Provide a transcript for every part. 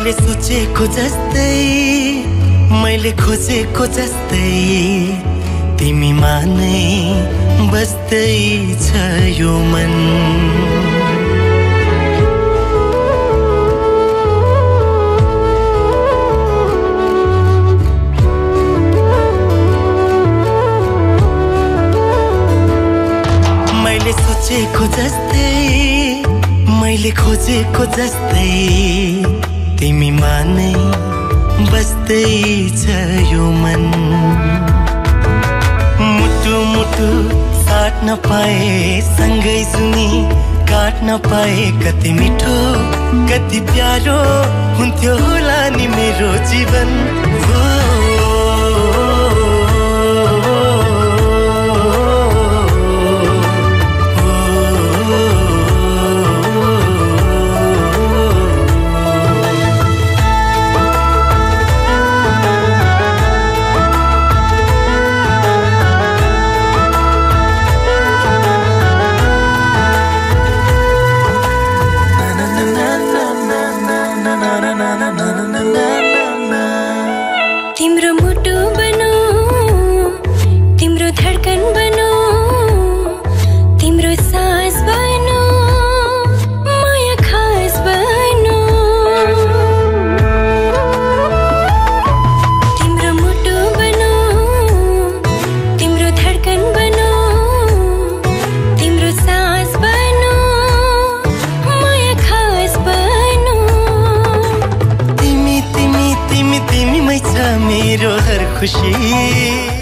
मैले सोचेको जस्तै मैले खोजेको जस्तै तिमीमा नै बस्दै छ यो मन मैले सोचेको जस्तै मैले खोजेको जस्तै तिमीमा नै बस्दै छ यो मन मुटु मुटु साट्न पाए सँगै जुनी काट्न पाए कति मिठो कति प्यारो हुन्थ्यो होला नि मेरो जीवन हो तिम्रो मुटु बनो तिम्रो धडकन बनो तिम्रो सास बनो माया खास बनो तिम्रो मुटु बनो तिम्रो धडकन बनो तिम्रो सास बनो माया खास बनो तिमी तिमी तिमी तिमीमै छ मेरो हर खुशी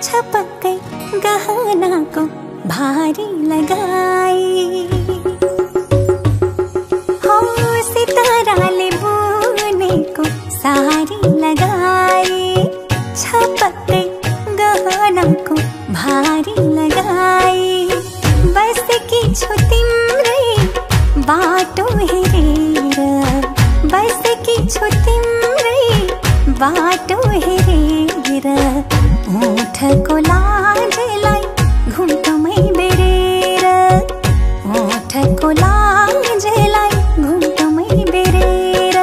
छपक्कै गहनाको भारी लगाई हो सिताराले बुनेको सारी लगाई छपक्कै गहनाको भारी लगाई बसेकी छु तिम्रै बाटो हेरेर बसेकी छु तिम्रै बाटो हेरेर ओठको लाजलाई घुम्टमै बेरेर ओठको लाजलाई घुम्टमै बेरेर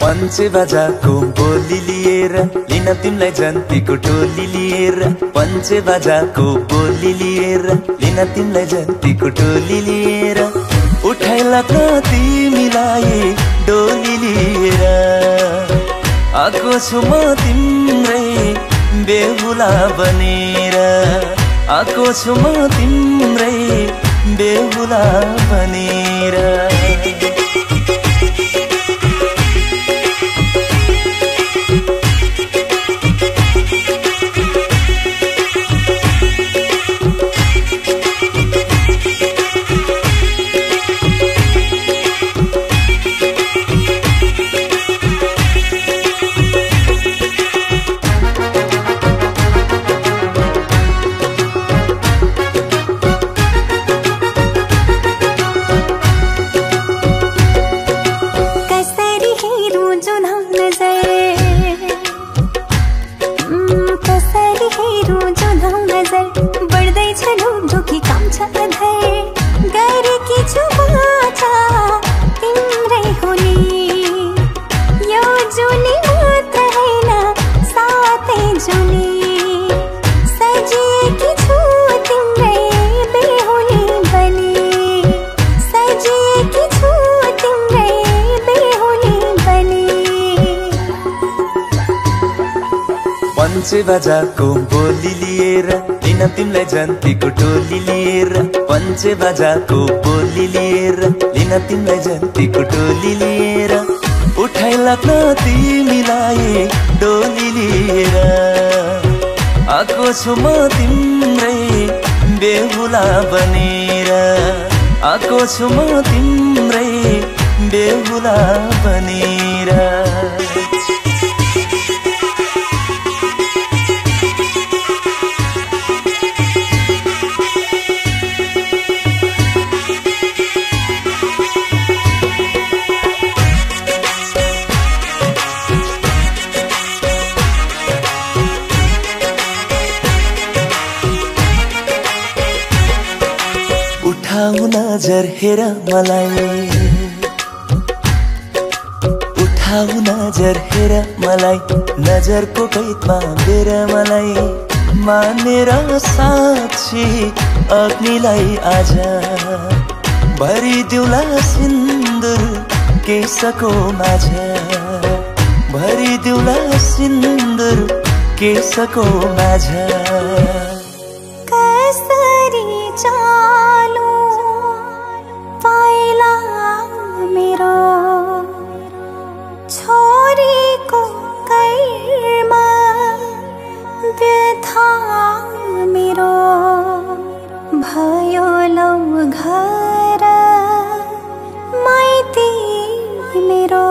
पञ्चे बाजाको बोली लिएर लिन तिमीलाई जन्तीको टोली लिएर पञ्चे बाजाको बोली लिएर लिन तिमीलाई जन्तीको टोली लिएर उठाइला त तिमीलाई डोली आएको छु म तिम्रै बेहुला बनेर आएको छु म तिम्रै बेहुला बनेर पञ्चे बाजाको बोली लिएर लिन तिमीलाई जन्तीको टोली लिएर पञ्चे बाजाको बोली लिएर लिन तिमीलाई जन्तीको टोली लिएर उठाइ लाग्न तिमीलाई डोली लिएर आएको छु म तिम्रै बेहुला बनेर आएको छु म तिम्रै बेहुला बनेर उठाऊ नजर हेर मलाई उठाऊ नजर हेर मलाई नजरको कैदमा बेर मलाई मानेर साक्षी अग्निलाई आज भरिदिउला सिन्दुर केशको माझ भरिदिउला सिन्दुर केशको माझ छोरीको कैरमा व्यथा मेरो भयो लौ घर माइती मेरो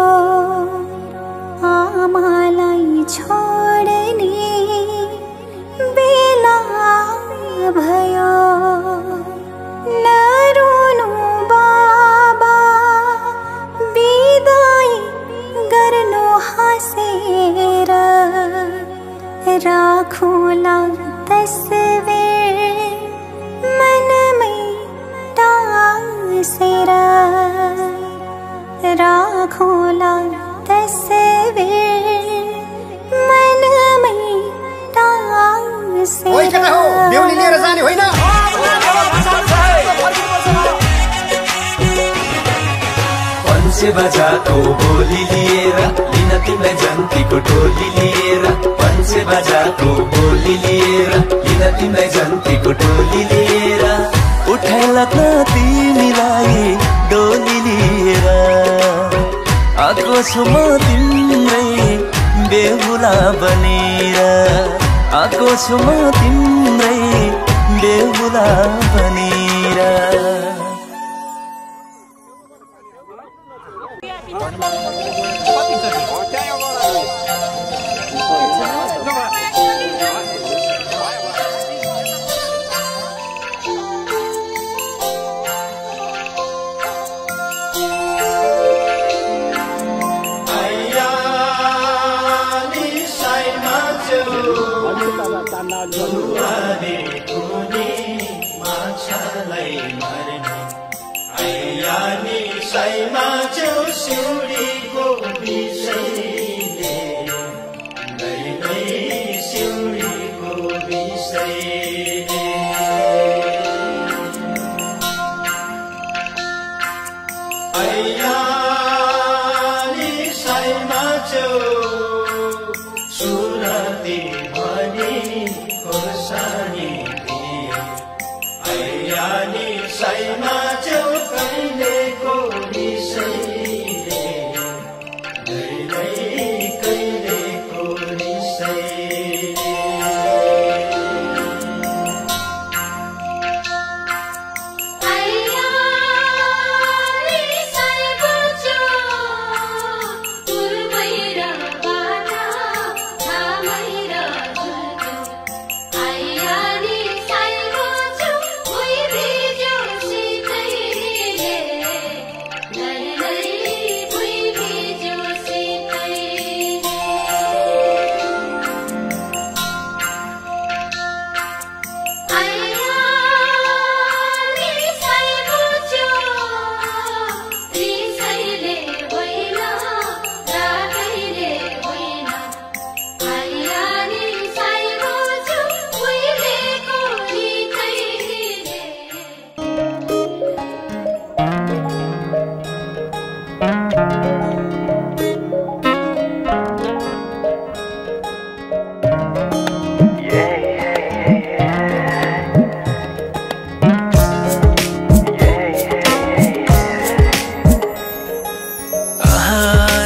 आमालाई छोड्ने बेला भयो नरुनु बाबा बिदाई गर्नु हाँसेर राखौँला तस्बिर मनमै टाँसेर राखौँला तस्बिर मनमै टाँसेर ओइ केटा हो बेहुली लिएर जाने होइन पञ्चे बाजाको बोली लिएर लिन तिमीलाई जन्तीको टोली लिएर पञ्चे बाजाको बोली लिएर लिन तिमीलाई जन्तीको टोली लिएर उठाइ लाग्न तिमीलाई डोली लिएर आएको छु म तिम्रै बेहुला बनेर आएको छु म तिम्रै बेहुला बनेर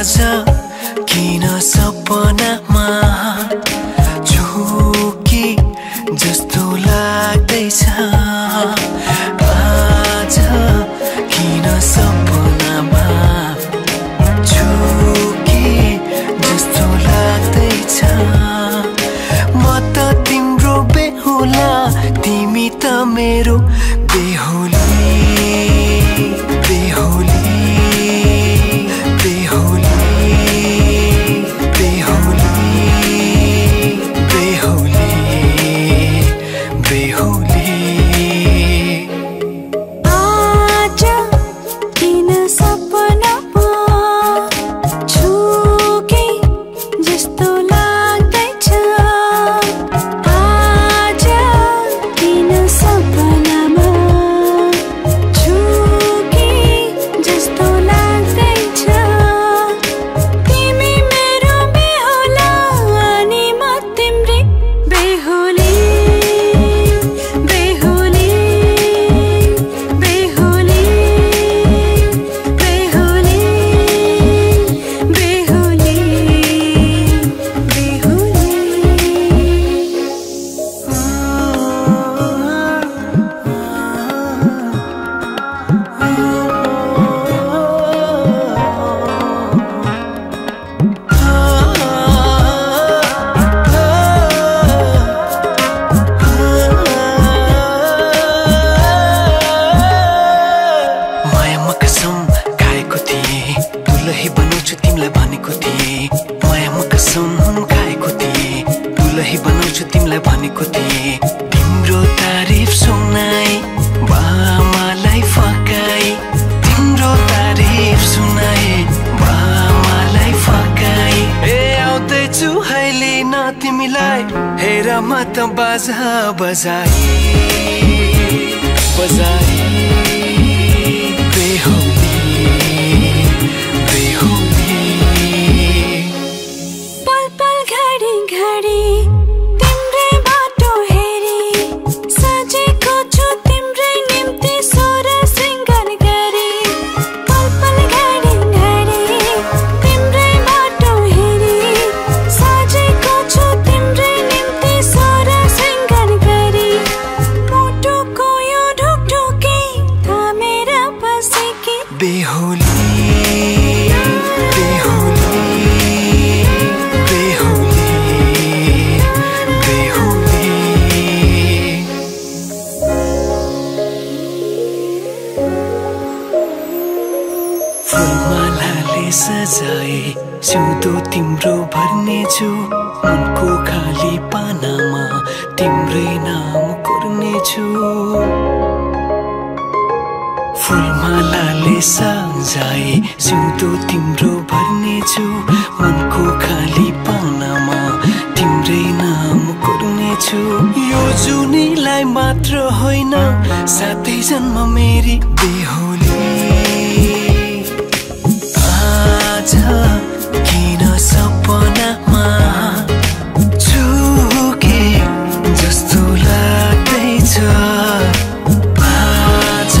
आज किन सपनामा झुकी जस्तो लाग्दैछ आज किन सपनामा झुकी जस्तो लाग्दैछ म त तिम्रो बेहुला तिमी त मेरो बेहुली बेहुली बेहुली बेहुली बेहुली बेहुली आज किन सपनामा झुके जस्तो लाग्दैछ आज किन सपनामा झुके जस्तो लाग्दैछ तिमी मेरो बेहुला अनि म तिम्रै बेहुली बेहुली बेहुली बेहुली बेहुली मायामा कसम खाएको थिएँ दुलही बनाउँछु तिमीलाई भनेको थिएँ मायामा कसम खाएको थिएँ दुलही बनाउँछु तिमीलाई भनेको थिएँ तिम्रो तारिफ सुनाई बामालाई फकाई तिम्रो तारिफ सुनाई बामालाई फकाई ए आउँदैछु अहिले न तिमीलाई हेर म त बाजा बजाई बजाई बेहुली बेहुली पल पल घडी घडी तिम्रै बाटो हेरी सजेको छु तिम्रै निम्ति सोर सिंगार गरी पल पल घडी घडी तिम्रै बाटो हेरी सजेको छु तिम्रै निम्ति सोर सिंगार गरी मुटुको यो ढुकढुकी थामेर बसेकी बेहुली बेहुली बेहुली बेहुली फुलमालाले सजाए सिउँदो तिम्रो भर्नेछु मनको खाली पानामा तिम्रै नाम कोर्नेछु फुलमालाले सजाए सिउँदो तिम्रो भर्नेछु मनको खाली पानामा तिम्रै नाम कोर्नेछु यो जुनीलाई मात्र होइन साथै जन्म मेरी बेहुली आज किन सपनामा झुके जस्तो लाग्दैछ आज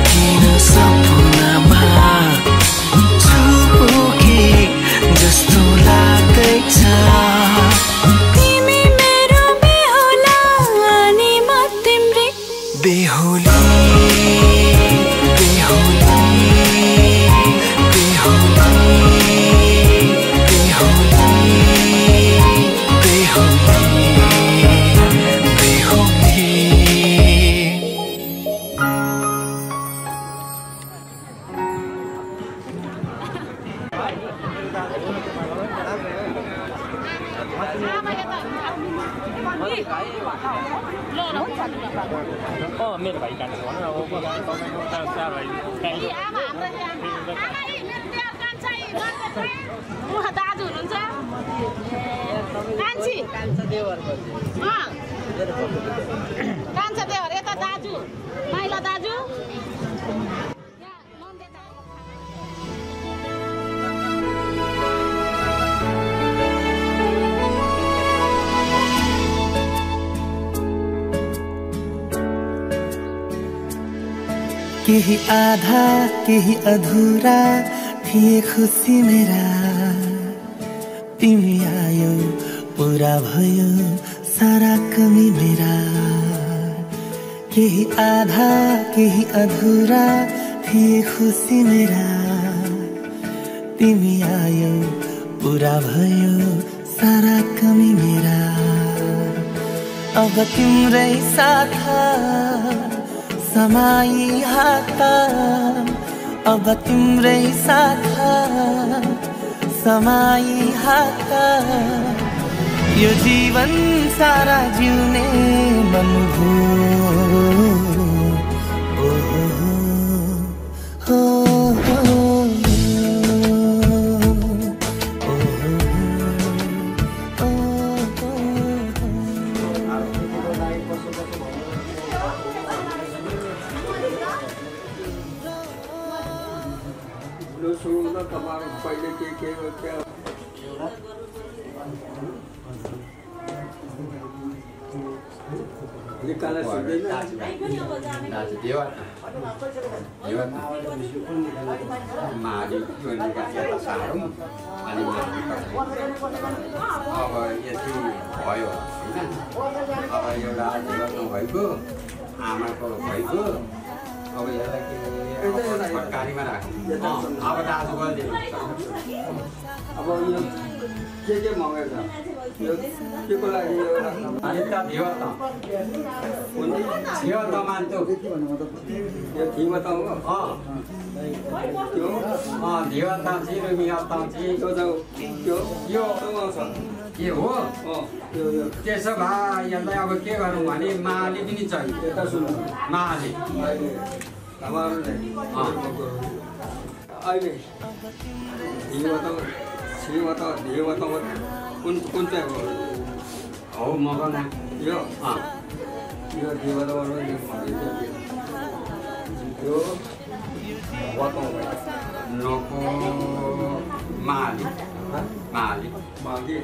किन सपनामा झुके जस्तो लाग्दैछ तिमी मेरो बेहुला अनि म तिम्रै बेहुली बेहुली बेहुली बेहुली बेहुली मेरो भाइ कान्छ भन न अब दाजु हुनुहुन्छ कान्छी कान्छा देवर यता दाजु माइला दाजु केही आधा केही अधुरा थिए खुसी मेरा तिमी आयो पूरा भयो सारा कमी मेरा केही आधा केही अधूरा थिए खुसी मेरा तिमी आयो पूरा भयो सारा कमी मेरा अब तिम्रै साथ समाई हात अब तिम्रै साथ समाई हात यो जीवन सारा जिउने मन हो पहिले के हो क्या निकाला सक्दैन दाजु देवा देवा माडी यो निकाल्न साह्रो अनि अब यति भयो हैन अब एउटा जीवन भएको आमाको भएको अब यसलाई के सरकारीमा राख्नु अब दाजु गर्दै अब यो के मगाएको छ यो के को लागि यो यता देव त देव त मान्छु यो थिमा त हो त्यो देव त चाहिँ मिया त चाहिँ त्यो यो छ के हो यो त्यसो भए यसलाई अब के गर्नु भने माली पनि चाहियो यता सुन्नु माली हामीहरूले अहिले देवता कुन चाहिँ हो मगना यो देवता यो नको माली माली माली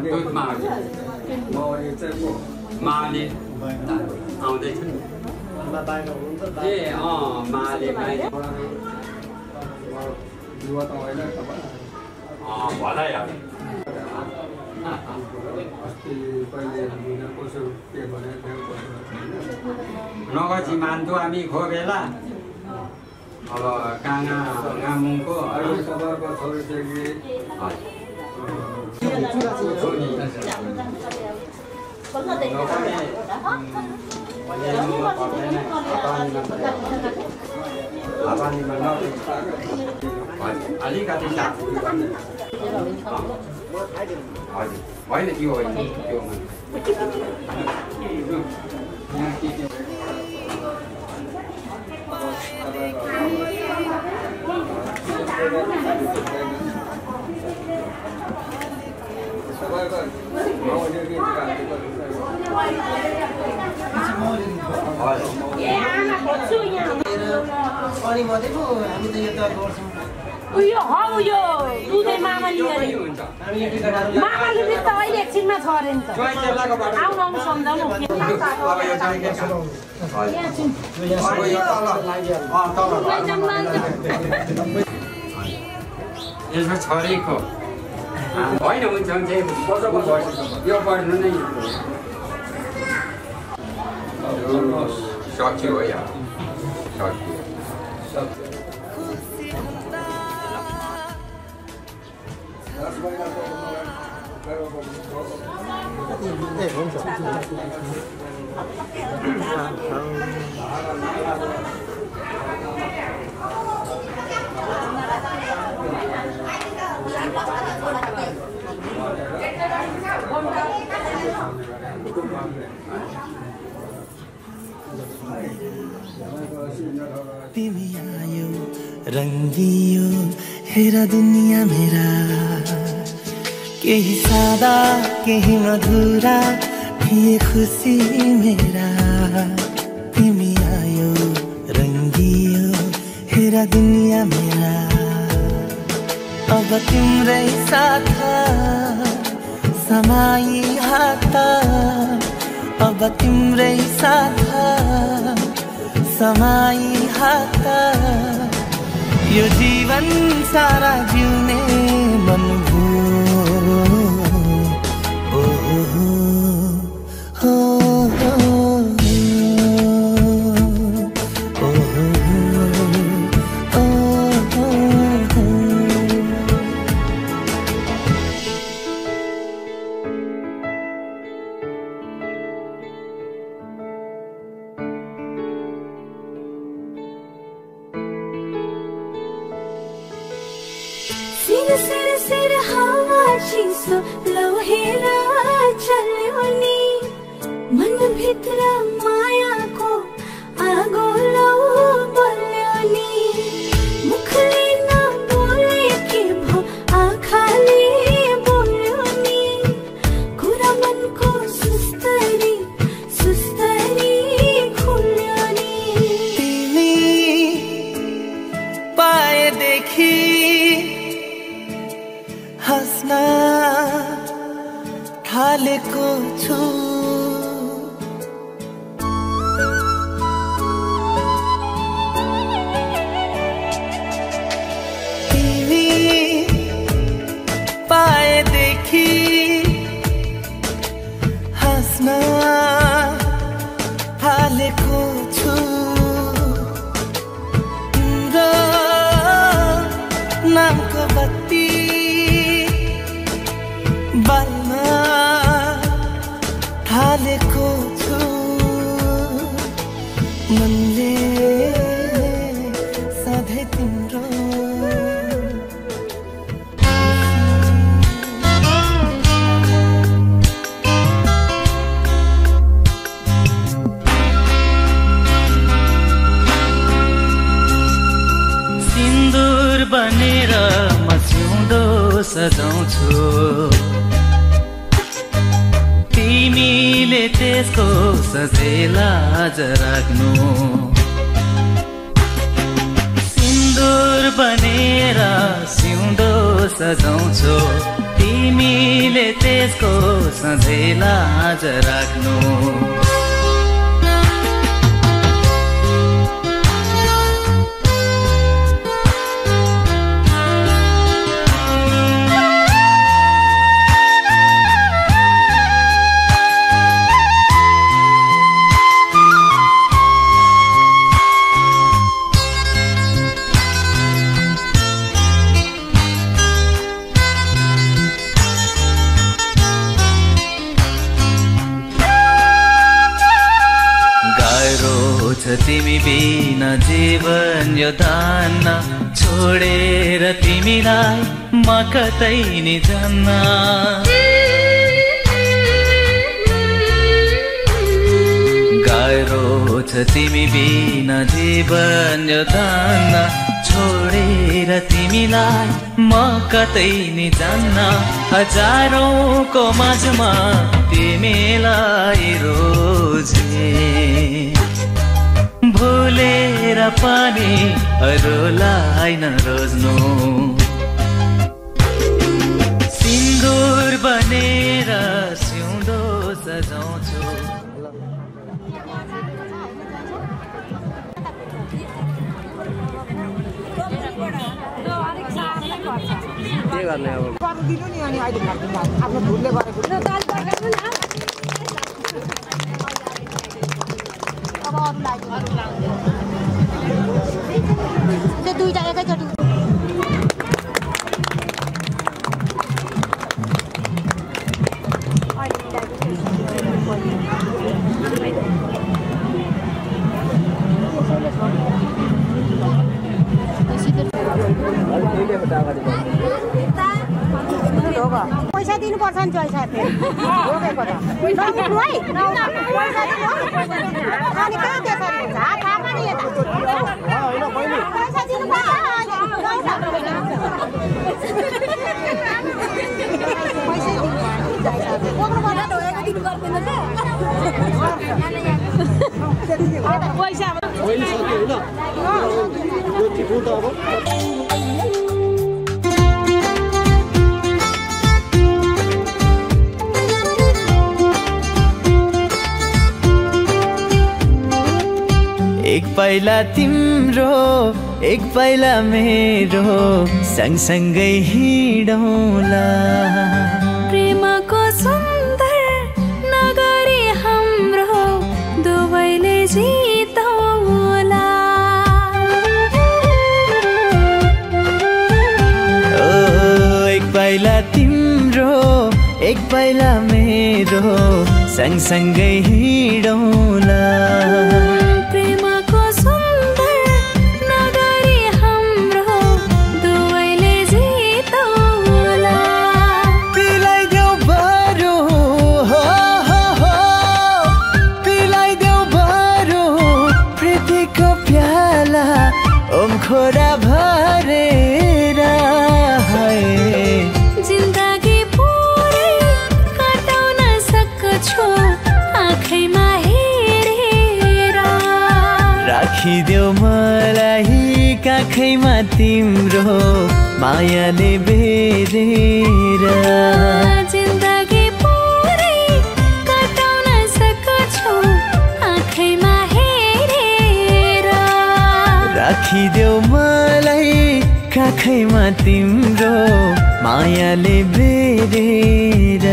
दुध माली चाहिँ माली आउँदैछ ए माली देवता होइन भलै अस्ति पहिले कसो के भने नगजी मान्थ्यो हामी खो बेला अब काँगा गामुङको अहिले तपाईँको छोरीचेली अलिकति होइन त्यो होइन अनि मात्रै पो हामी त यो त गर्छौँ उयो हौ यो दुधे मामाली अरे मामाली त अहिले एकछिनमा छ अरे नि त आउनु आउनु सम्झाउनु यसमा छोरीको होइन हुन्छ यो पढ्नु नै सक्यो हो या सक्यो तिमी आयो रंगियो हेरा दुनिया मेरा केही सादा केही मधुरा थिए खुसी मेरा तिमी आयो रंगियो हेरा दुनिया मेरा अब तिम्रै साथ समाई हात अब तिम्रै साथ समाई हात यो जीवन सारा जिउने मन सिर हवा चिसो लौहेर चल्यो नि मन भित्र मायाको आगो लौ बल्यो नि मुखले नबोले के भो आँखाले बोल्यो नि कुरा मनको सुस्तरी सुस्तरी खुल्यो नि तिमी पाएदेखि हस्न थालेको छु तिमी पाएदेखि हस्न थालेको छु तिम्रो नामको बत्ती बाल्न थालेको छु मनले सधैँ तिम्रो सिन्दुर बनेर म सिउँदो सजाउँछु तिमीले त्यसको सजेला आज राख्नु सिन्दुर बनेर सिउँदो सजाउँछु तिमीले त्यसको सजेला आज राख्नु तिमी बिना जीवन यो धान्न छोडेर तिमीलाई म कतै नि जान्न गाह्रो छ तिमी बिना जीवन यो धान्न छोडेर तिमीलाई म कतै नि जान्न हजारौंको माझमा तिमीलाई रोजे भुलेर पनि अरूलाई नरोज्नु सिन्दुर बनेर सिउँदो सजाउँछु के गर्ने अब दिनु नि अनि अहिले आफ्नो भुलले गरेको त्यो दुईटा एकैचोटि पैसा दिनुपर्छ नि चोइस रोकेको त नउठ्नु है पैसा दिनु अनि कहाँ त्यसरी हुन्छ हात हात नि यता पैसा दिनुपर्छ पैसा एक पाइला तिम्रो एक पाइला मेरो सँगसँगै हिँडौँला प्रेमको सुन्दर नगरी हाम्रो दुवैले जितौँला एक पाइला तिम्रो एक पाइला मेरो सँगसँगै हिँडौँला प्रेमको सुन्दर नगरी हाम्रो दुवैले जितौँला पिलाइदेऊ बरु हो पिलाइदेऊ बरु प्रीतिको प्याला ओम खोरा भरेर जिन्दगी पुरै कटाउन सक्छु आँखैमा हेरेर राखिदेऊ मलाई काखैमा तिम्रो मायाले बेरेर जिन्दगी पुरै कटाउन सक्छु आँखैमा हेरेर राखिदेऊ मलाई काखैमा तिम्रो मायाले बेरेर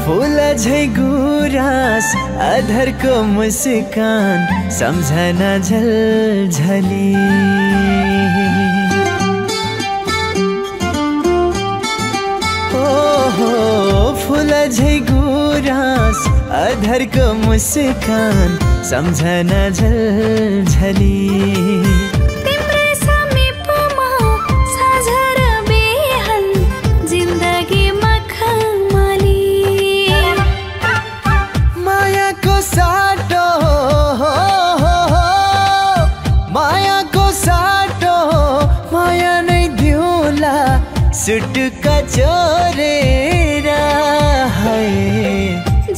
फूल झै गुराँस अधरको मुस्कान सम्झना झलझली हो फूल झै गुराँस अधरको मुस्कान सम्झना झलझली तिम्रै समीपमा साझा र बेहाल जिन्दगीमा मायाको साटो माया नै दिउला सुटुका चोरेर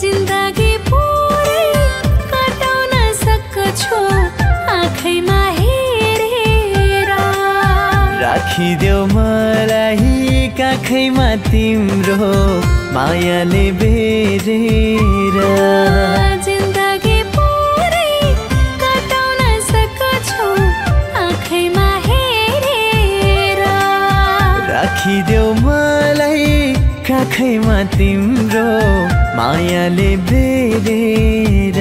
जिन्दगी पुरै कटाउन सक्छु आँखैमा हेरेर राखिदेऊ मलाई काखैमा तिम्रो मायाले बेरेर जिन्दगी पुरै कटाउन सक्छु आँखैमा हेरेर राखिदेऊ मलाई काखैमा तिम्रो मायाले बेरेर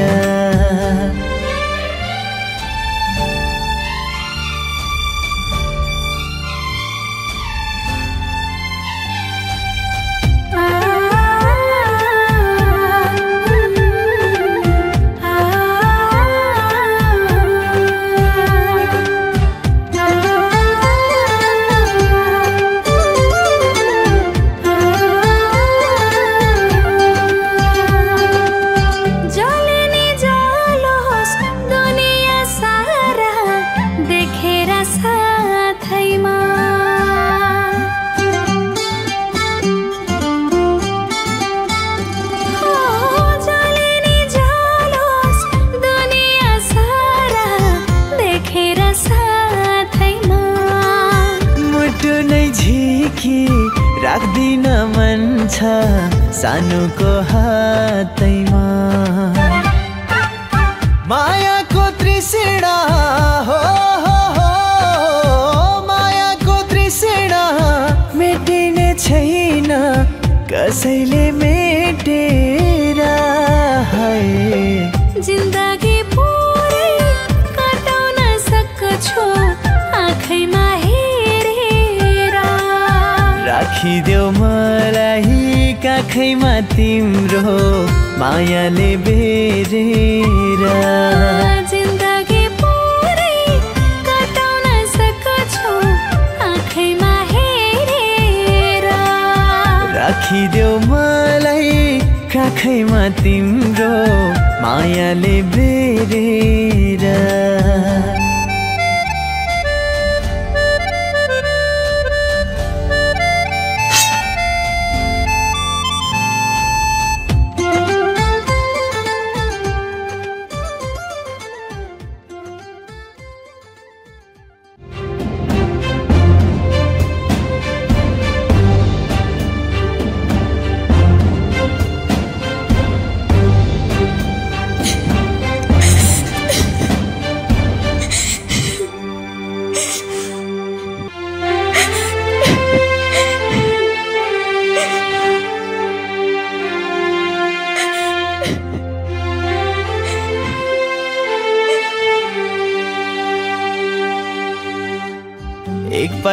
राख्दिन मन छ सानोको हातैमा मायाको तृष्णा हो मायाको तृष्णा मेटिने छैन कसैले मेटेर जिन्दगी पुरै कटाउन सक्छु आँखैमा राखिदेऊ मलाई काखैमा तिम्रो मायाले बेरेर जिन्दगी पुरै कटाउन सक्छु आँखैमा हेरेर राखिदेऊ मलाई काखैमा तिम्रो मायाले बेरेर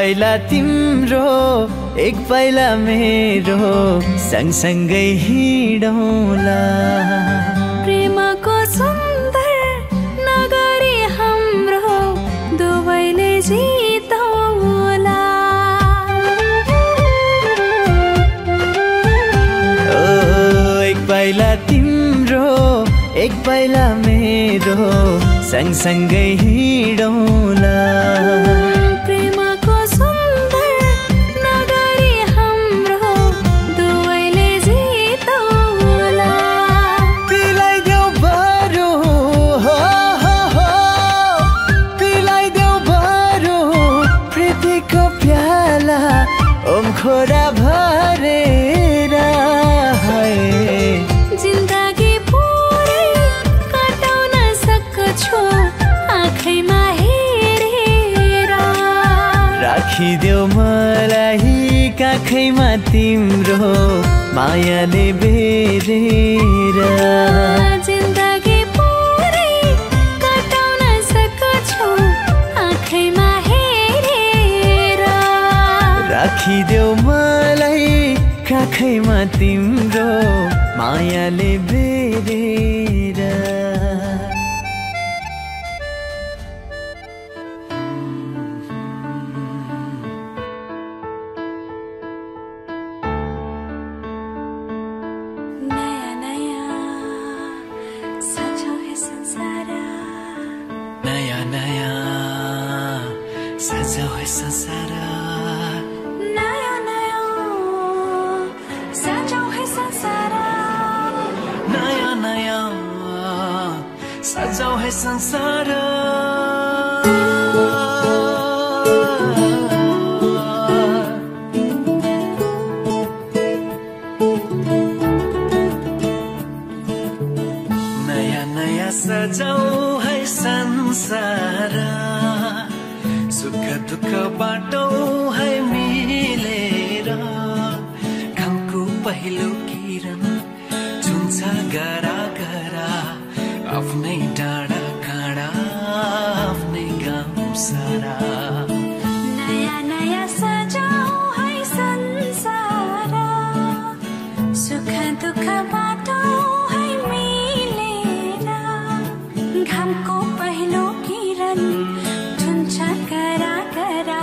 पाइला तिम्रो एक पाइला मेरो सँगसँगै हिँडौँला प्रेमको सुन्दर नगरी हाम्रो दुवैले जितौँला एक पाइला तिम्रो एक पाइला मेरो सँगसँगै हिँडौँला प्रेमको सुन्दर नगरी हाम्रो दुवैले जितौँला पिलाइदेऊ बरु हो पिलाइदेऊ बरु प्रीतिको प्याला ओम खोरा भरेर जिन्दगी पुरै कटाउन सक्छु आँखैमा हेरेर राखिदेऊ मलाई काखैमा तिम्रो मायाले बेरेर जिन्दगी पुरै कटाउन सक्छु आँखैमा हेरेर राखिदेऊ मलाई काखैमा तिम्रो मायाले बेरेर नयाँ नयाँ सजाऊ है संसार नयाँ नयाँ सजाऊ है संसार नयाँ नयाँ सजाऊ है संसार नयाँ नयाँ सजाऊ है संसार नयाँ नयाँ सजाऊ है संसार सुख दुःख बाटौँ है मिलेर घामको पहिलो किरण छुन्छ गरा गरा आफ्नै डाँडा काँडा आफ्नै गाउँ सारा नयाँ नयाँ सजाऊ है संसार सुख दुःख बाटौँ है मिलेर घामको पहिलो किरण छुन्छ गरा गरा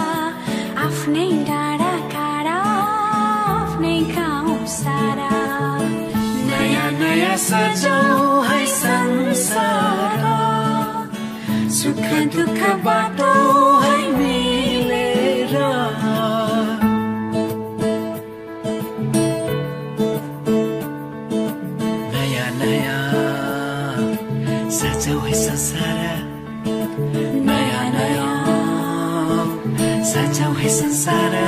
आफ्नै डाँडा काँडा आफ्नै गाउँ सारा नयाँ नयाँ सजाऊ है संसार सुख दुःख बाटौँ है मिलेर नयाँ नयाँ सजाऊ है संसार नयाँ नयाँ सजाऊ है संसार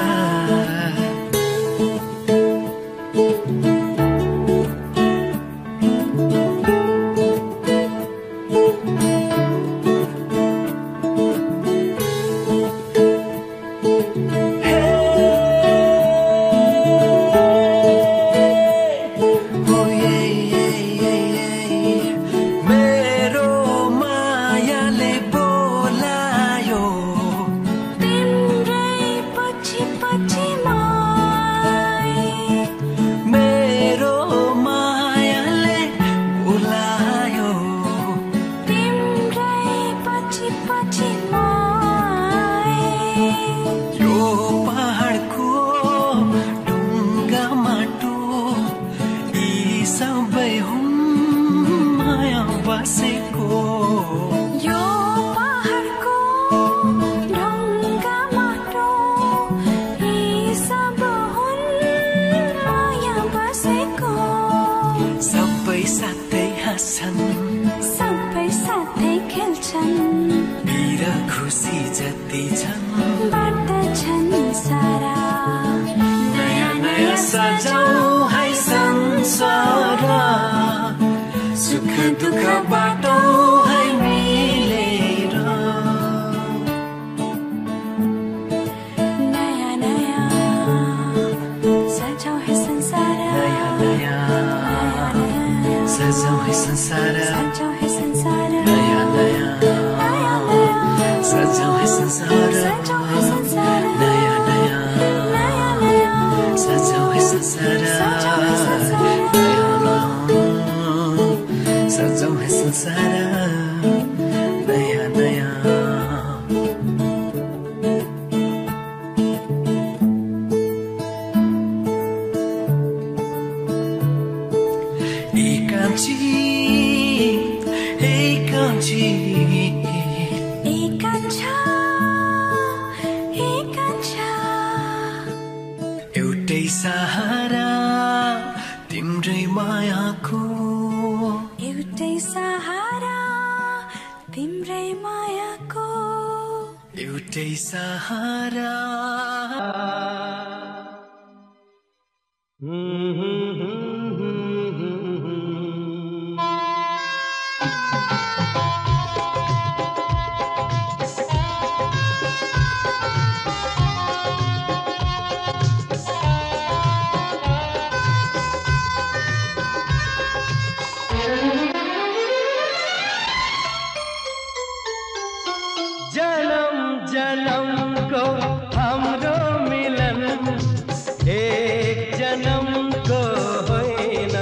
सजाऊ है संसार सुख दुःख बाटौँ है मिलेर नयाँ नयाँ सजाऊ है संसार नयाँ नयाँ सजाऊ है संसार सजाऊ है संसार नयाँ नयाँ सजाऊ है संसार सजाऊ है संसार नयाँ संसारा सजाऊं है संसारा नया नया एउटै सहारा तिम्रै मायाको एउटै सहारा तिम्रै मायाको एउटै सहारा जन्म जन्मको हाम्रो मिलन एक जन्मको होइन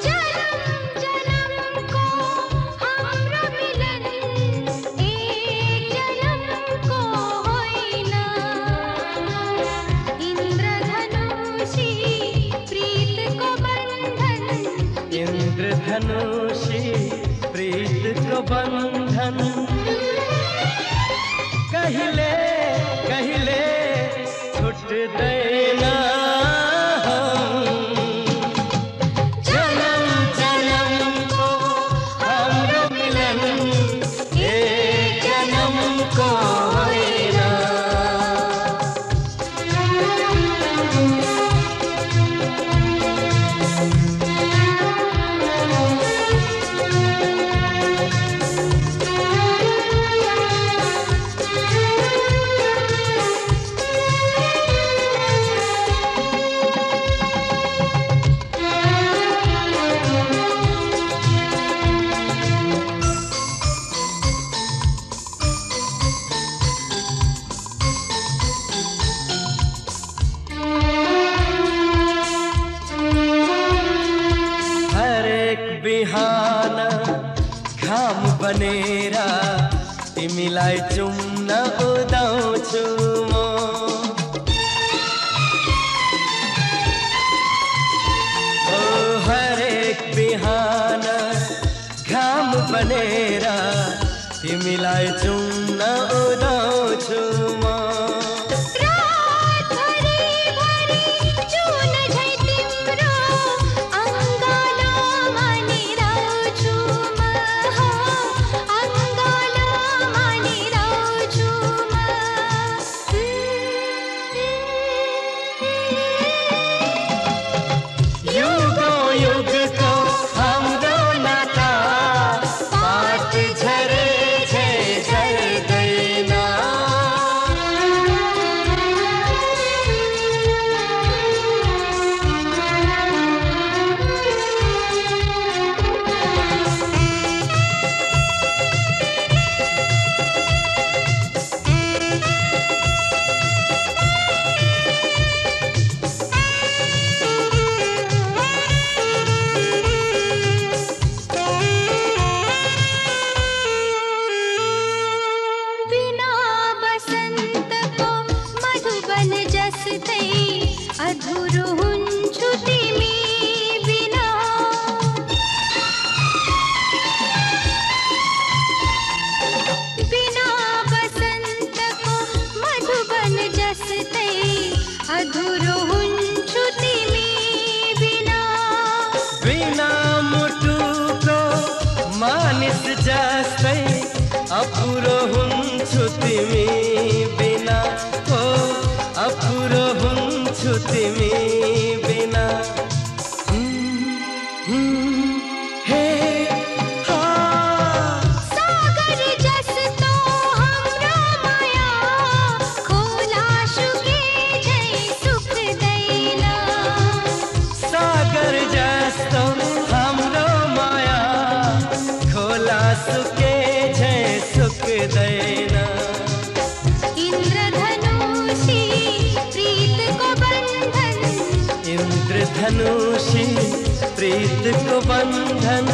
जन्म जन्मको हाम्रो मिलन एक जन्मको होइन इन्द्रधनुषी प्रीतको बन्धन इन्द्रधनुषी प्रीतको बन्धन कहिले कहिले छुट्दैन जन्म जन्मको हाम्रो मिलन एक जन्मको होइन बिहान घाम बनेर तिमीलाई चुम्न उदाउँछु म ओ हरेक बिहान घाम बनेर तिमीलाई चुम्न उदाउँछु म अधुरो हुन्छु तिमी बिना बिना बसन्तको मधुबन जस्तै अधुरो हुन्छु तिमी बिना बिना मुटुको मानिस जस्तै अपुरो हुन्छु तिमी बिना हो अपुरो हुन्छु तिमी बिना हे सागर जस्तो हाम्रो माया खोला सुके झै सुक्दैन सागर जस्तो हाम्रो माया खोला सुके झै सुक्दैन इन्द्रधनुषी प्रीतको बन्धन धनुषी प्रीतको बन्धन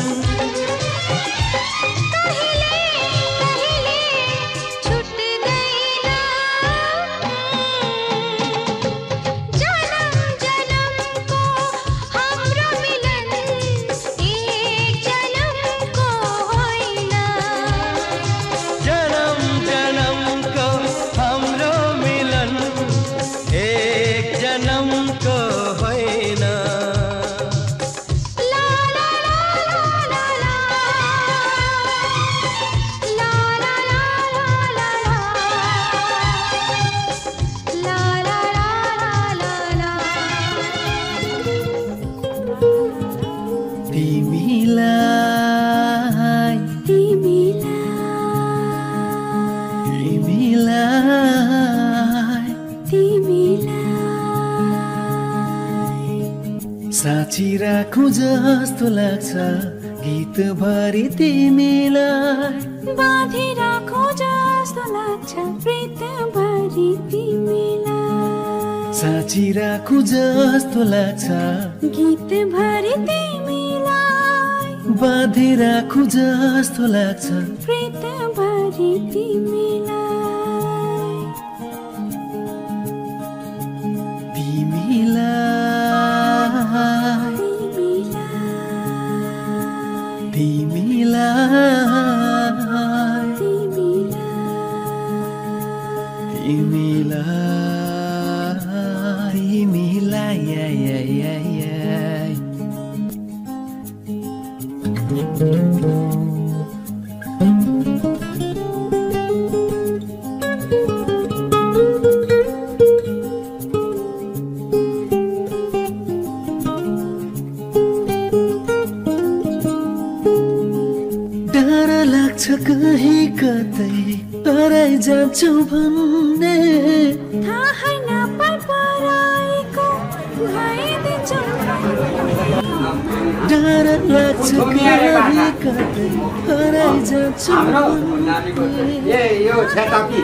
साँची राखौं जस्तो लाग्छ गीत भरि तिमीलाई बाँधी राखौं जस्तो लाग्छ प्रीत भरि तिमीलाई साँची राखौं जस्तो लाग्छ गीत भरि तिमीलाई बाँधी राखौं जस्तो लाग्छ प्रीत भरि तिमीलाई तिमीलाई डर लाग्छ कहीँ कतै हराइ जान्छौ भन्ने थाहै नपाएको भइदिन्छौ डर लाग्छ कहीँ कतै हराइ जान्छौ ए यो छेतापी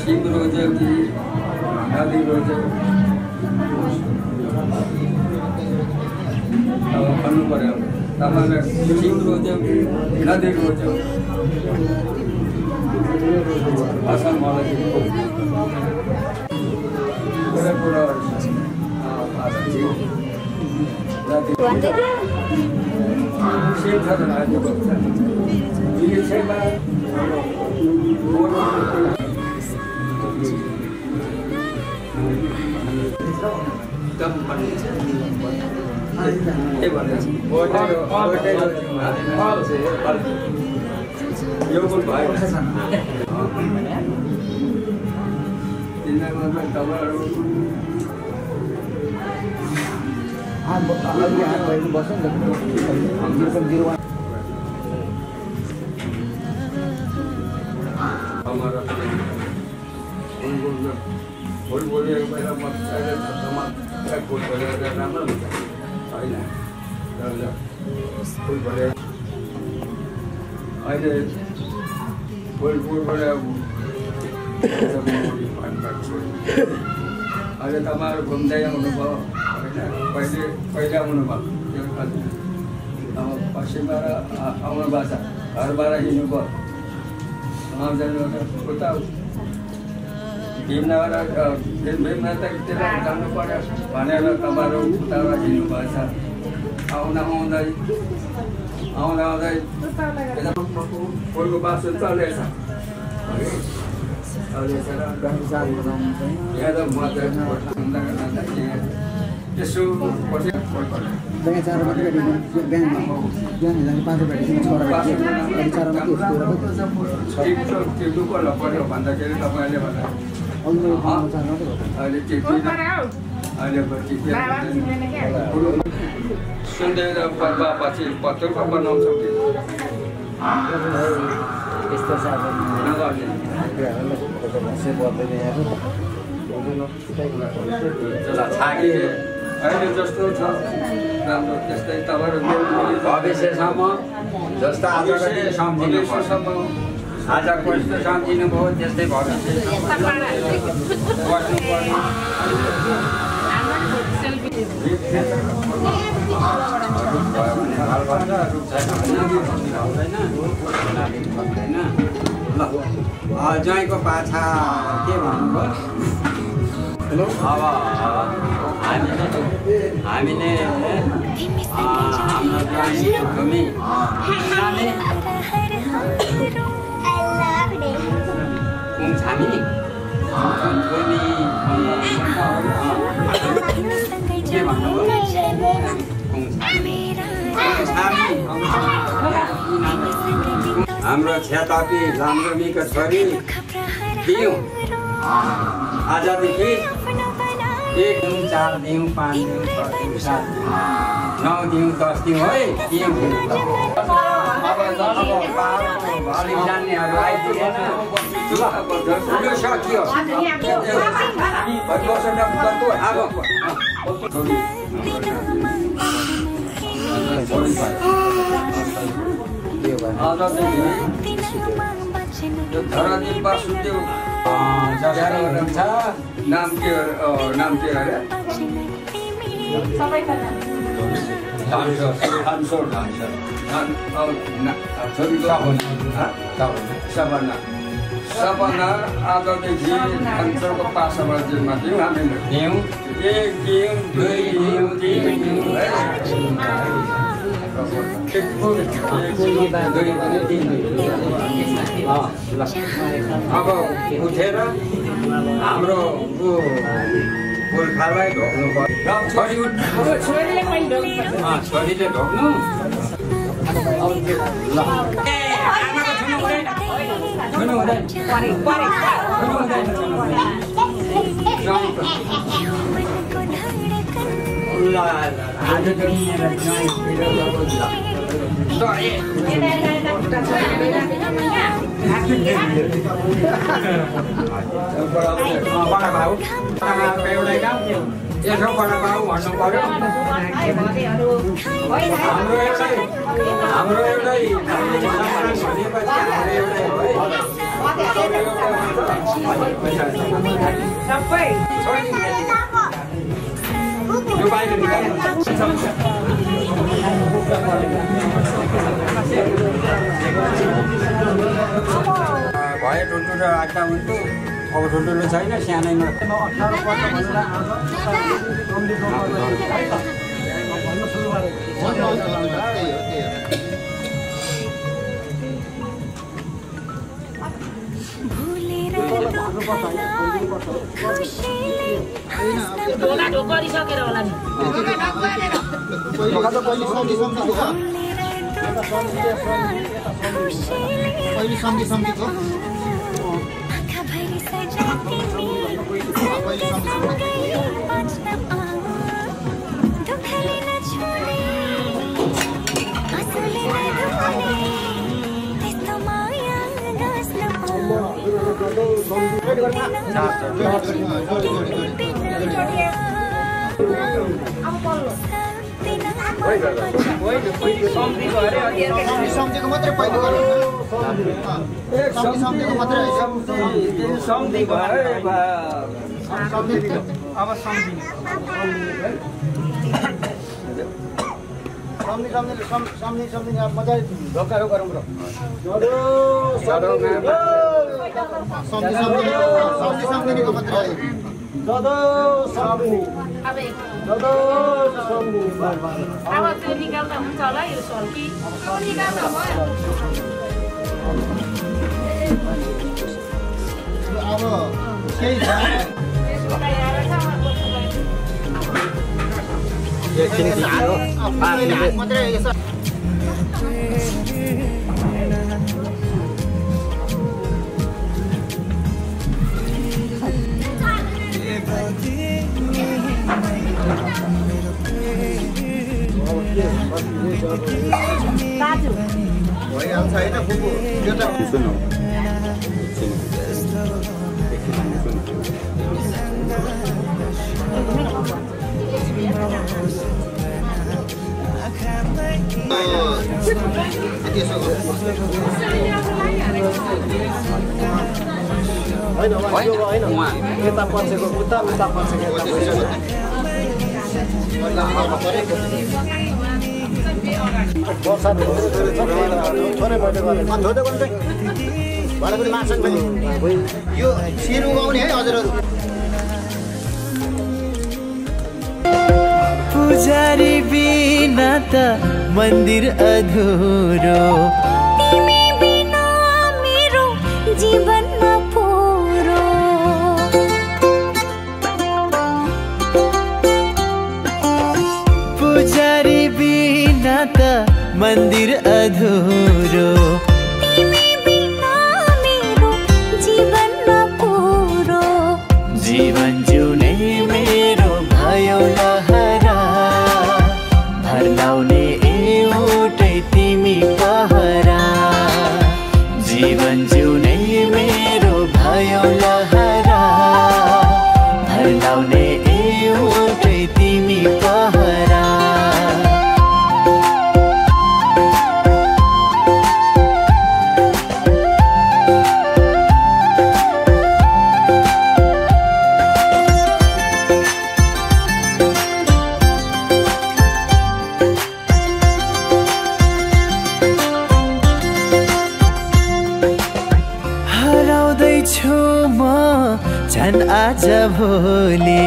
सिम रोज्यो कि आदि रोज्यो अब भन्नु पर्यो तपाईँले सिम रोज्यो कि नदी रोज्यो भाषा मलाई कुरा कुरा सिम छ त राज्यको यो छैमा यो बोल भाइ अहिले तपाईँहरू घुम्दै आउनुभयो होइन पहिला आउनुभयो अब पश्चिमबाट आउनु भएको छ घरबाट हिँड्नुभयो उता भीमनाथतिर जानु पर्यो भनेर तपाईँहरू उताबाट हिँड्नुभएछ आउँदा आउँदै फुलको बासो चलेछ यहाँ त म यसो जग्गा 4 मात्रै भेटिन्छ बिहान जाने 5 भेटिन्छ छोरा भेटिन्छ अनि 4 मात्रै त्यो कोला पर्यो भन्दाखेरि तपाईले भन्दा अहिले सुन्दै पछि पत्तरको बनाउँछ कि यस्तो छ छाकी अहिले जस्तो छ राम्रो त्यस्तै तपाईँहरू भविष्यसम्म जस्तो आजको सम्झिनुसम्म आजको यस्तो सम्झिनु भयो त्यस्तै भविष्यसम्म बस्नुपर्ने ज्वाइँको पाछा के भन्नुभयो अब हामीले हाम्रो भूमि के हाम्रो छेतापी लाम्डोमीको छोरी दियौँ आजदेखि 1 दिउँ 4 दिउँ 5 दिउँ 6 दिउँ 7 दिउँ 9 दिउँ 10 दिउँ है दियौँ भरि जान्नेहरू आइपुगेन यो सकियो धरादेव वासुदेव नाम के अरे सपना आजदेखि धानसरको पासामा दिउँ हामीले दिउँ 1 दिउँ 2 दिउँ 3 दिउँ अब उठेर हाम्रो पुर्खालाई ढोक्नु पर्यो छोरीले ढोक्नु छुनु हुँदैन यसो बडाबाउ भन्नु पर्यो हाम्रो एउटै सबै भए ठुल्ठुलो राख्दा हुन्थ्यो अब ठुल्ठुलो छैन सानैमा गरिसकेर होला नि सम्झेको मात्रै पहिलो सम्झेको मात्रै सम्झी भयो अब सम्झिने सम्झिने अब मजाले ढोकाहरू गरौँ र सम्झिनेको मात्रै अब त्यो निकाल्दा हुन्छ होला यो सल्की निकाल्दा भयो अब केही छ दाजु भइहाल्छ होइन फुपू त्यो त सुन्नु यता पछेको उता उता पछेको यो शिर उगाउने है हजुरहरू पुजारी बिना त मन्दिर अधुरो तिमी बिना मेरो जीवन नपुरो पुजारी बिना त मन्दिर अधुरो तिमी बिना मेरो जीवन नपुरो जीवन जिउने मेरो भयो लहरा भर लाउने एउटै तिमी पहरा जीवन जिउने मेरो भयो लहरा भर लाउने एउटै तिमी पहरा हराउँदैछु म झन् आज भोलि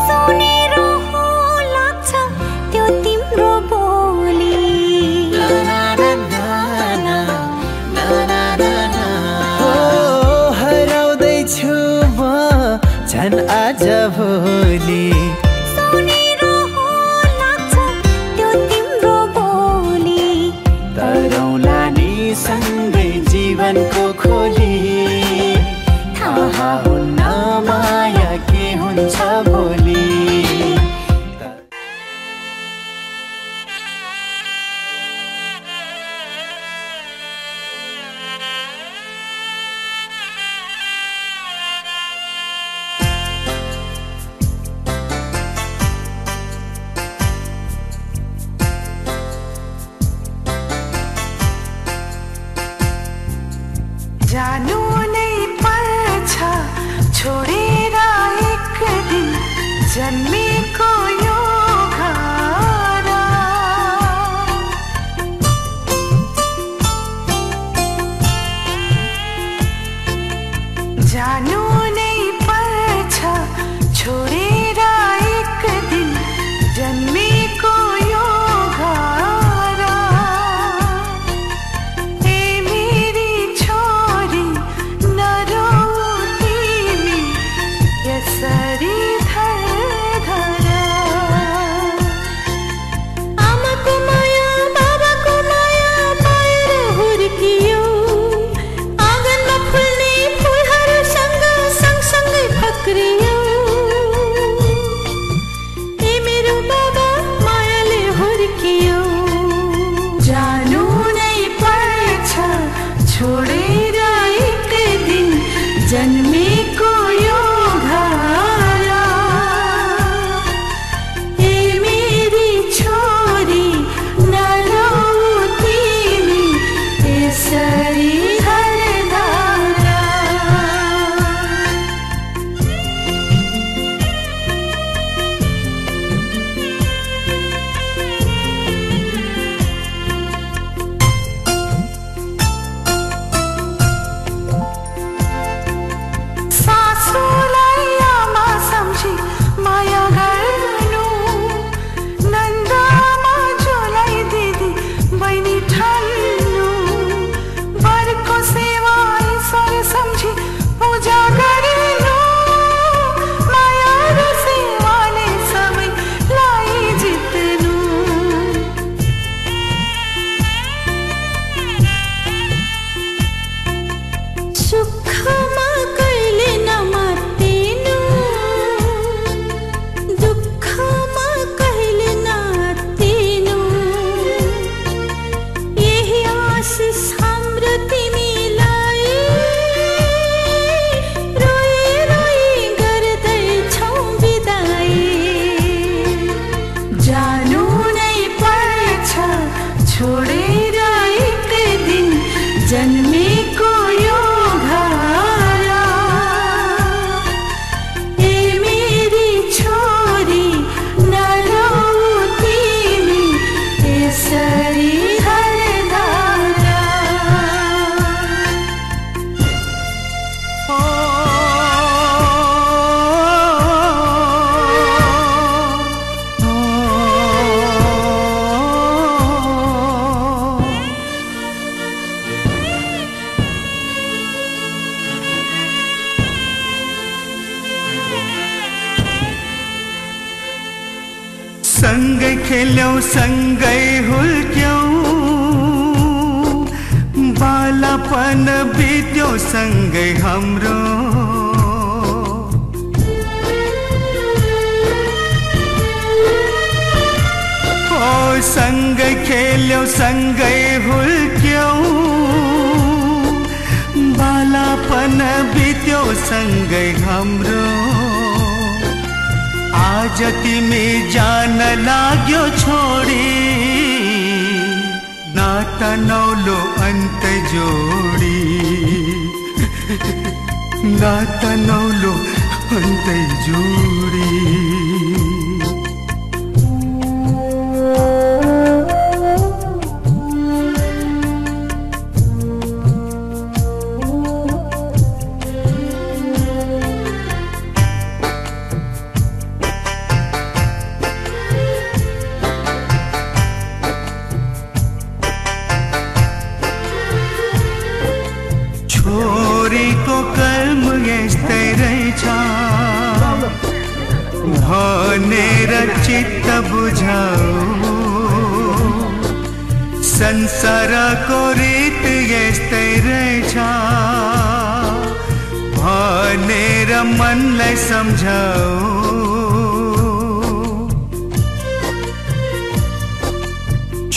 सुनेरो हो लाग्छ त्यो तिम्रो बोली हराउँदैछु म झन् आज भोलि सुनेरो हो लाग्छ त्यो तिम्रो बोली तरौला नि सँगै जीवनको खोली थाहा हुन्न माया के हुन्छ भोलि जानु नै पर्छ छोडेर एक दिन जन्मेको यो घर जानु नै पर्छ छोडेर एक दिन जन्मेको यो घर ए मेरी छोरी नरोऊ तिमी यसरी धर आमाको माया बाबाको माया पाएर हुर्कियो आँगनमा फुल्ने फुलहरूसँग सँगसँगै फक्रियो ए मेरो बाबा मायाले हुर्कियो जानु नै पर्छ छोडेर एक दिन जन्मेको यो घर ए मेरी छोरी नरोऊ तिमी यसरी धरधारा खेल्यौं सँगै हुल्क्यौं बालापन बित्यो सँगै हाम्रो सँगै खेल्यौं सँगै हुल्क्यौं बालापन बित्यो सँगै हाम्रो आज तिमी जान लाग्यो छोडी नाता नौलो अन्त जोडी नाता नौलो अन्त जोडी छोरीको कर्म यस्तै रहेछ भनेर चित्त बुझाऊ संसारको रीत यस्तै रहेछ भनेर मनलाई सम्झाऊ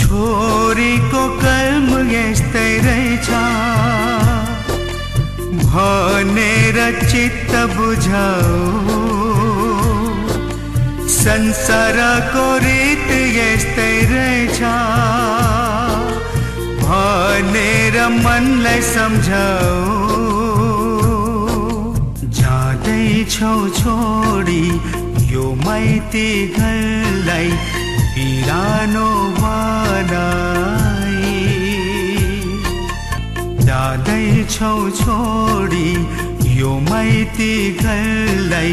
छोरीको कर्म यस्तै रहेछ भनेर चित्त बुझाऊ संसारको रीत यस्तै रहेछ भनेर मनलाई सम्झाऊ जाँदैछौ छोडी यो माइती घरलाई बिरानो बनाई जाँदैछौ छोडी यो माइती घरलाई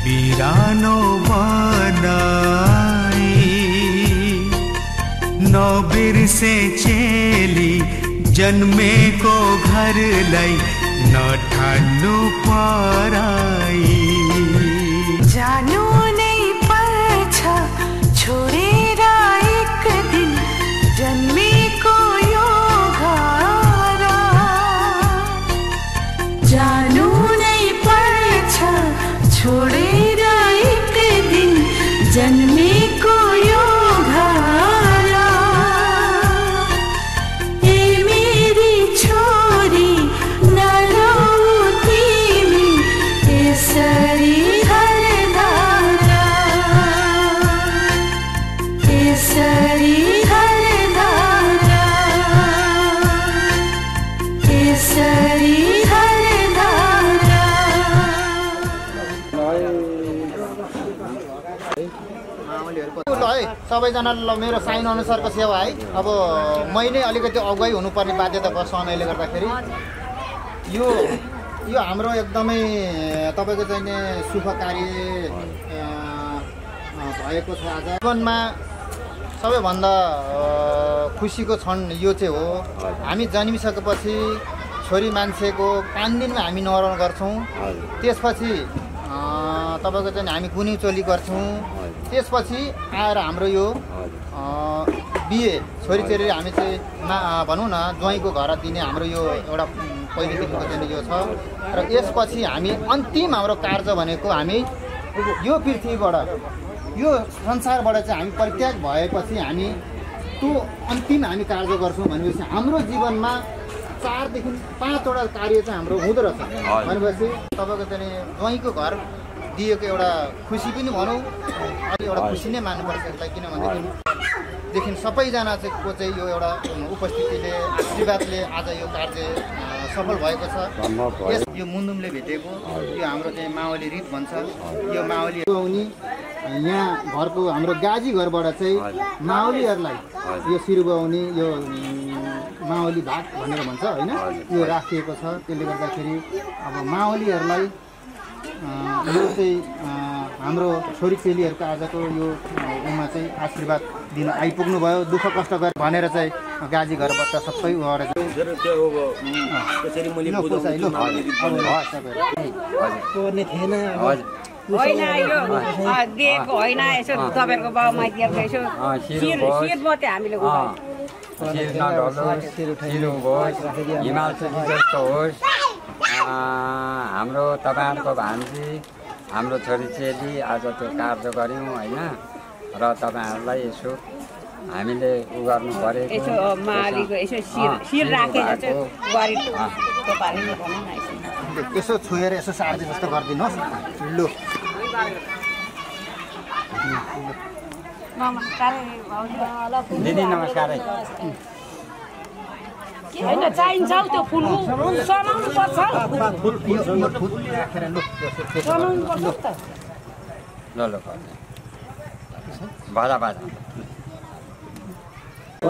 बिरानो बनाई नबिर्से चेली जन्मेको घरलाई नठान्नु पराई जानु नै पर्छ छोडेर एक दिन जन्मेको यो घर जानु नै पर्छ छोडेर एक दिन जन्मेको यो घर ए मेरी छोरी नलौ तिमी यसरी हरदारा यसरी हरदारा यसरी है सबैजनाले ल मेरो साइन अनुसारको सेवा है अब मै नै अलिकति अगुवाई हुनुपर्ने बाध्यता भयो समयले गर्दाखेरि यो हाम्रो एकदमै तपाईँको चाहिँ नि शुभ कार्य भएको छ आज जीवनमा सबैभन्दा खुसीको क्षण यो चाहिँ हो हामी जन्मिसकेपछि छोरी मान्छेको 5 दिनमा हामी न्वारन गर्छौँ त्यसपछि तपाईँको चाहिँ हामी गुनी चोली गर्छौँ त्यसपछि आएर हाम्रो यो बिहे छोरीचेली हामी चाहिँ भनौँ न ज्वाइँको घर दिने हाम्रो यो एउटा पहिलेदेखिको चाहिँ यो छ र यसपछि हामी अन्तिम हाम्रो कार्य भनेको हामी यो पृथ्वीबाट यो संसारबाट चाहिँ हामी परित्याग भएपछि हामी त्यो अन्तिम हामी कार्य गर्छौँ भनेपछि हाम्रो जीवनमा 4 देखि 5 वटा कार्य चाहिँ हाम्रो हुँदो रहेछ भनेपछि तपाईँको चाहिँ ज्वाइँको घर दिएको एउटा खुसी पनि भनौँ अलि एउटा खुसी नै मान्नुपर्छ यसलाई किनभनेदेखि सबैजना चाहिँ को चाहिँ यो एउटा उपस्थितिले आशीर्वादले आज यो कार्य सफल भएको छ यस यो मुन्दुमले भेटेको यो हाम्रो चाहिँ मावली रीत भन्छ यो मावली आउने यहाँ घरको हाम्रो गाजी घरबाट चाहिँ मावलीहरूलाई यो सिरुबाउने यो मावली भाग भनेर भन्छ होइन यो राखिएको छ त्यसले गर्दाखेरि अब मावलीहरूलाई यो चाहिँ हाम्रो छोरीचेलीहरूको आजको यो उमा चाहिँ आशीर्वाद दिन आइपुग्नु भयो दुःख कष्ट गरे भनेर चाहिँ गाजी घरबाट सबै उहाँहरू पर्ने थिएन होइन यो दिएको होइन यसो तपाईँहरूको बाउ माइतीहरूको यसो शिर मात्रै हामीले शिर नढलोस्, शिर होस्, हिमाल जस्तो होस्। हाम्रो तपाईँहरूको भान्जी, हाम्रो छोरीचेली आज त्यो कार्य गऱ्यौँ होइन, र तपाईँहरूलाई यसो हामीले उ गर्नु पऱ्यो। यसो मालीको यसो शिर राखेर चाहिँ गरी यसो छोएर यसो सार्दै जस्तो गरिदिनुहोस्। लु दिदी नमस्कार। होइन चाहिन्छ हौ त्यो फुल समाउनु पर्छ समाउनु पर्छ त। ल बाजा बाजा अब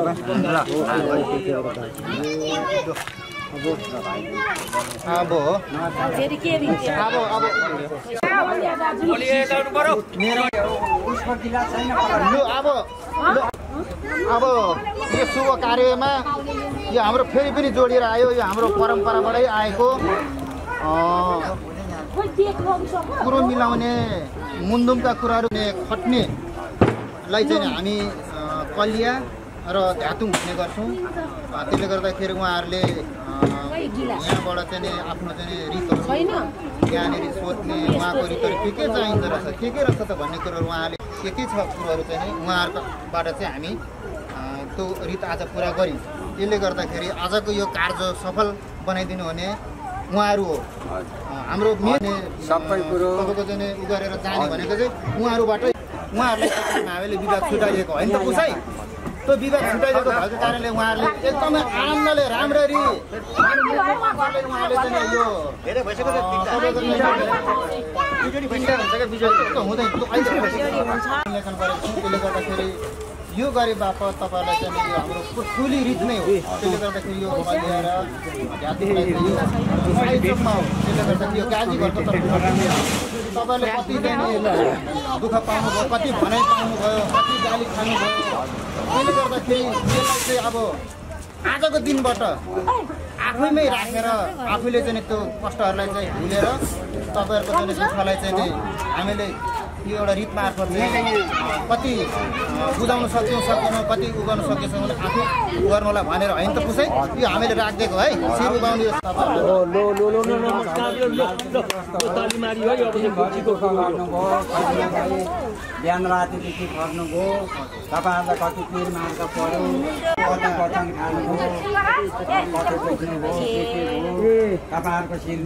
यो शुभ कार्यमा यो हाम्रो फेरि पनि जोडिएर आयो। यो हाम्रो परम्पराबाटै आएको कुरो मिलाउने मुन्दुमका कुराहरू खट्नेलाई चाहिँ हामी कलिया र धातुङ भन्ने गर्छौँ। त्यसले गर्दाखेरि उहाँहरूले यहाँबाट चाहिँ आफ्नो चाहिँ रितहरू यहाँनिर सोध्ने उहाँको रितहरू के चाहिँदो रहेछ, के रहेछ त भन्ने कुरोहरू उहाँले के छ कुरोहरू चाहिँ उहाँहरूबाट चाहिँ हामी त्यो रीत आज पुरा गऱ्यौँ। त्यसले गर्दाखेरि आजको यो कार्य सफल बनाइदिनु हुने उहाँहरू हो। हाम्रो मेन सबै कुरो तपाईँको चाहिँ उ गरेर जाने भनेको चाहिँ उहाँहरूलाई हामीले विवाद छुटाइदिएको होइन त उसै। त्यो विवाद छुटाइदिएको भएको कारणले उहाँहरूले एकदमै आनन्दले राम्ररी उहाँले चाहिँ यो धेरै भइसक्यो हुँदैन त्यसले गर्दाखेरि यो गरे बापत तपाईँहरूलाई चाहिँ यो हाम्रो ठुली रीत नै हो। त्यसले गर्दाखेरि यो ल्याएर साहित्यमा हो। त्यसले गर्दाखेरि यो गाजीघरको तपाईँले कति दुःख पाउनुभयो, कति भनाइ पाउनुभयो, कति गाली खानुभयो। त्यसले गर्दाखेरि यसलाई चाहिँ अब आजको दिनबाट आफैमै राखेर आफूले चाहिँ त्यो कष्टहरूलाई चाहिँ भुलेर तपाईँहरूको चाहिँ दुःखलाई चाहिँ हामीले यो एउटा रीत मार्फत कति बुझाउन सक्यौँ सक्दैनौँ, कति उ गर्न सकेछौँ भने आफै गर्नुलाई भनेर होइन त पुसै यो हामीले राखिदिएको है। शिर उगाउने बिहान रातिदेखि पर्नुभयो, तपाईँहरूलाई कति पिर मार्ग पऱ्यो, कति बटन खानुभयो, कति बुझ्नुभयो, तपाईँहरूको शिर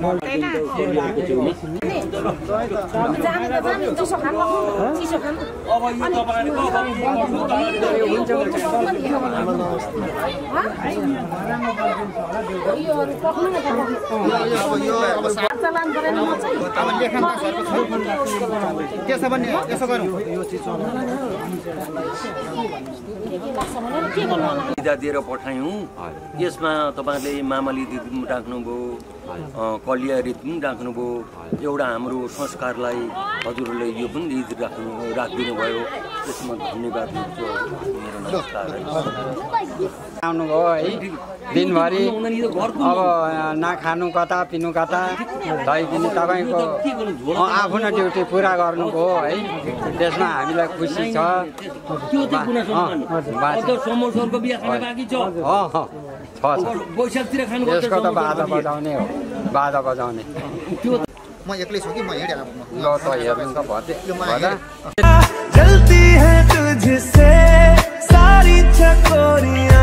त्यसो भने यसो गरौँ दिएर पठायौँ। यसमा तपाईँहरूले मामली रीत पनि राख्नुभयो, कलिया रीत पनि राख्नुभयो। एउटा हाम्रो संस्कारलाई हजुरहरूले यो पनि रीत राखिदिनु भयो, त्यसमा धन्यवाद दिन्छु। मेरो नमस्कार आउनुभयो है दिनभरि। अब नखानु कता पिनु कता तैपनि तपाईँको आफ्नो ड्युटी पुरा गर्नुभयो है, त्यसमा हामीलाई खुसी छ। यसको त बाजा बजाउने हो, बाजा बजाउने। म एक्लै छु कि म हिँडेर ल त हेर्नु त भर्दै गलती है तुझसे सारी चकोरियां